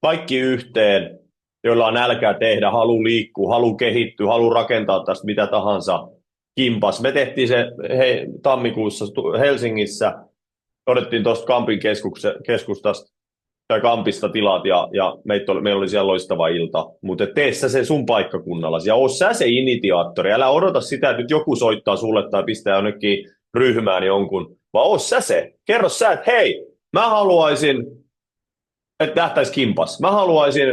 Kaikki yhteen, joilla on nälkää tehdä, halu liikkua, halu kehittyä, halu rakentaa tästä mitä tahansa. Kimpas. Me tehtiin se tammikuussa Helsingissä, odettiin tuosta Kampin keskustasta tai Kampista tilat ja meillä oli siellä loistava ilta, mutta tee sä se sun paikkakunnallasi ja oo sä se initiaattori, älä odota sitä, että nyt joku soittaa sulle tai pistää jonnekin ryhmään jonkun, vaan oo sä se, kerro sä, että hei, mä haluaisin, että nähtäisi kimpas, mä haluaisin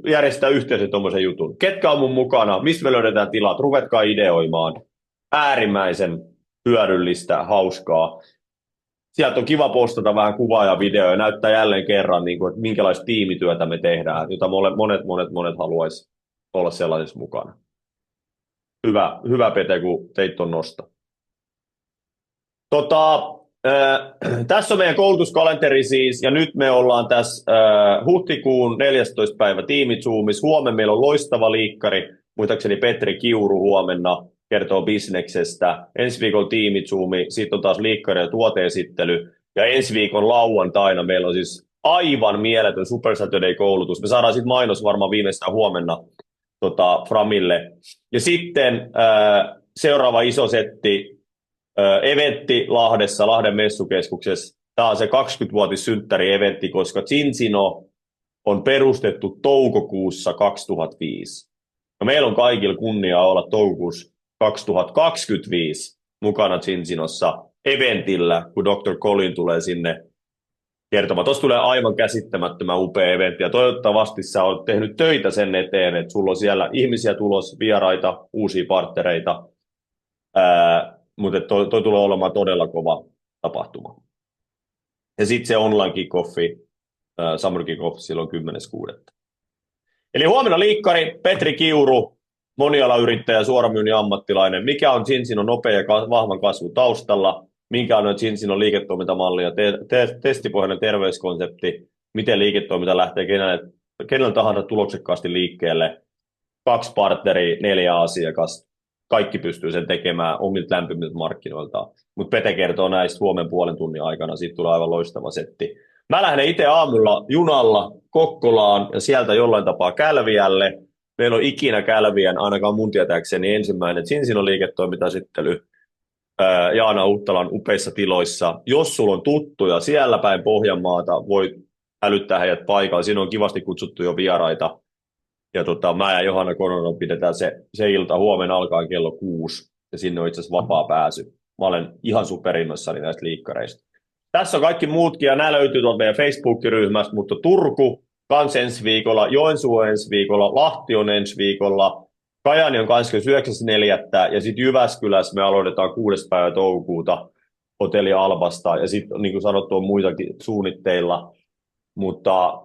järjestää yhteisen tommosen jutun, ketkä on mun mukana, mistä me löydetään tilat, ruvetkaa ideoimaan. äärimmäisen hyödyllistä, hauskaa. Sieltä on kiva postata vähän kuvaa ja videoa ja näyttää jälleen kerran, niin kuin, että minkälaista tiimityötä me tehdään, jota monet haluaisi olla sellaisessa mukana. Hyvä Pete, kun teit ton nosta. Tässä on meidän koulutuskalenteri siis, ja nyt me ollaan tässä huhtikuun 14. päivä Tiimi-zoomissa. Huomenna meillä on loistava liikkari, muistaakseni Petri Kiuru huomenna kertoo bisneksestä. Ensi viikolla Tiimi-zoomi, sitten on taas liikkari ja tuoteesittely, ja ensi viikon lauantaina meillä on siis aivan mieletön Super Saturday-koulutus. Me saadaan sitten mainos varmaan viimeistään huomenna Framille. Ja sitten seuraava iso setti, eventti Lahdessa, Lahden messukeskuksessa. Tämä on se 20-vuotissynttäri-eventti, koska Zinzino on perustettu toukokuussa 2005. No meillä on kaikilla kunnia olla toukokuussa 2025 mukana Zinzinossa eventillä, kun Dr. Colin tulee sinne kertomaan. Tuossa tulee aivan käsittämättömän upea eventti, ja toivottavasti sä oot tehnyt töitä sen eteen, että sulla on siellä ihmisiä tulos, vieraita, uusia partnereita, mutta toi tulee olemaan todella kova tapahtuma. Ja sitten se online kick-offi, summer kick-off silloin 10.6. Eli huomenna liikkari, Petri Kiuru, monialayrittäjä, suoramyynnin ammattilainen. Mikä on Zinzinon nopea ja vahvan kasvun taustalla? Minkä on Zinzinon liiketoimintamalli ja testipohjainen terveyskonsepti? Miten liiketoiminta lähtee kenellä tahansa tuloksekkaasti liikkeelle? 2 partneria, 4 asiakasta. Kaikki pystyy sen tekemään omilta lämpimiltä markkinoiltaan. Mutta Pete kertoo näistä huomen puolen tunnin aikana. Siitä tulee aivan loistava setti. Mä lähden itse aamulla junalla Kokkolaan ja sieltä jollain tapaa Kälviälle. Meillä on ikinä Kälviän, ainakaan mun tietääkseni, ensimmäinen Zinzinon liiketoimintaesittely Jaana Uttalan upeissa tiloissa. Jos sulla on tuttuja siellä päin Pohjanmaata, voit älyttää heidät paikalle. Siinä on kivasti kutsuttu jo vieraita. Ja mä ja Johanna Kononen pidetään se ilta, huomenna alkaa kello 6. Ja sinne on itse asiassa vapaa pääsy. Mä olen ihan superinnoissani näistä liikkareista. Tässä on kaikki muutkin, ja nämä löytyy tuolta meidän Facebook-ryhmästä, mutta Turku kans ensi viikolla, Joensuu on ensi viikolla, Lahti on ensi viikolla, Kajaani on 29.4. ja sitten Jyväskylässä me aloitetaan 6. päivä toukokuuta hotelli Albasta, ja sitten niin kuin sanottu on muitakin suunnitteilla, mutta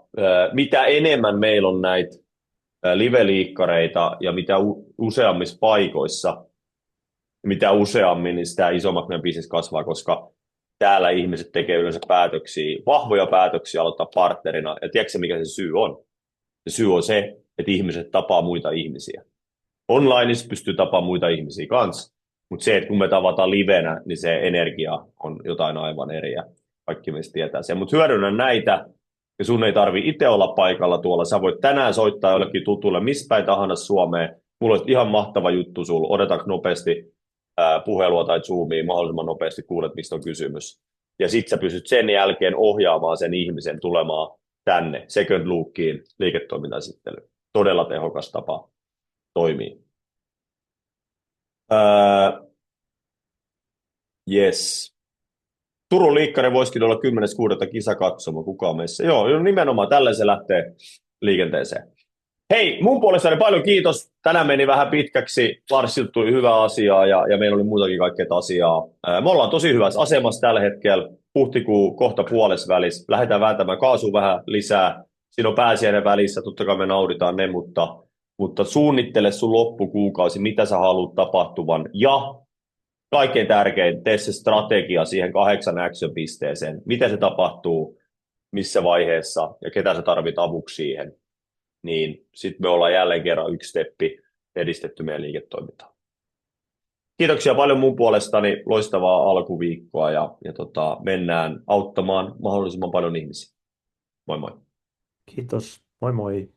mitä enemmän meillä on näitä live-liikkareita ja mitä useammissa paikoissa, mitä useammin, niin sitä isommaksi meidän bisnes kasvaa, koska täällä ihmiset tekee yleensä päätöksiä, vahvoja päätöksiä aloittaa partnerina. Ja tiedätkö mikä se syy on? Se syy on se, että ihmiset tapaa muita ihmisiä. Onlineissa pystyy tapaamaan muita ihmisiä kanssa, mutta se, että kun me tavataan livenä, niin se energia on jotain aivan eri, ja kaikki meistä tietää sen. Mutta hyödynnä näitä, ja sun ei tarvitse itse olla paikalla tuolla. Sä voit tänään soittaa jollekin tutulle, missä päin tahansa Suomeen. Mulla olisi ihan mahtava juttu sulla. Odetaanko nopeasti puhelua tai Zoomia, mahdollisimman nopeasti kuulet, mistä on kysymys. Ja sit sä pystyt sen jälkeen ohjaamaan sen ihmisen tulemaan tänne second lookiin liiketoimintaesittelyyn. Todella tehokas tapa toimii. Yes. Turun liikkari voisikin olla 10.6. kisakatsomo. Kuka on meissä? Joo, nimenomaan tällä se lähtee liikenteeseen. Hei, mun puolestani paljon kiitos. Tänään meni vähän pitkäksi. Larsilta tuli hyvää asiaa ja meillä oli muutakin kaikkea asiaa. Me ollaan tosi hyvässä asemassa tällä hetkellä. Huhtikuu kohta puolesvälissä. Lähdetään vääntämään kaasua vähän lisää. Siinä on pääsiäinen välissä. Totta kai me nauditaan ne, mutta suunnittele sun loppukuukausi, mitä sä haluat tapahtuvan. Ja kaikkein tärkein, tee se strategia siihen 8 action-pisteeseen. Miten se tapahtuu, missä vaiheessa ja ketä sä tarvit avuksi siihen. Niin sitten me ollaan jälleen kerran yksi steppi edistetty meidän liiketoimintaa. Kiitoksia paljon mun puolestani, loistavaa alkuviikkoa ja mennään auttamaan mahdollisimman paljon ihmisiä. Moi moi. Kiitos, moi moi.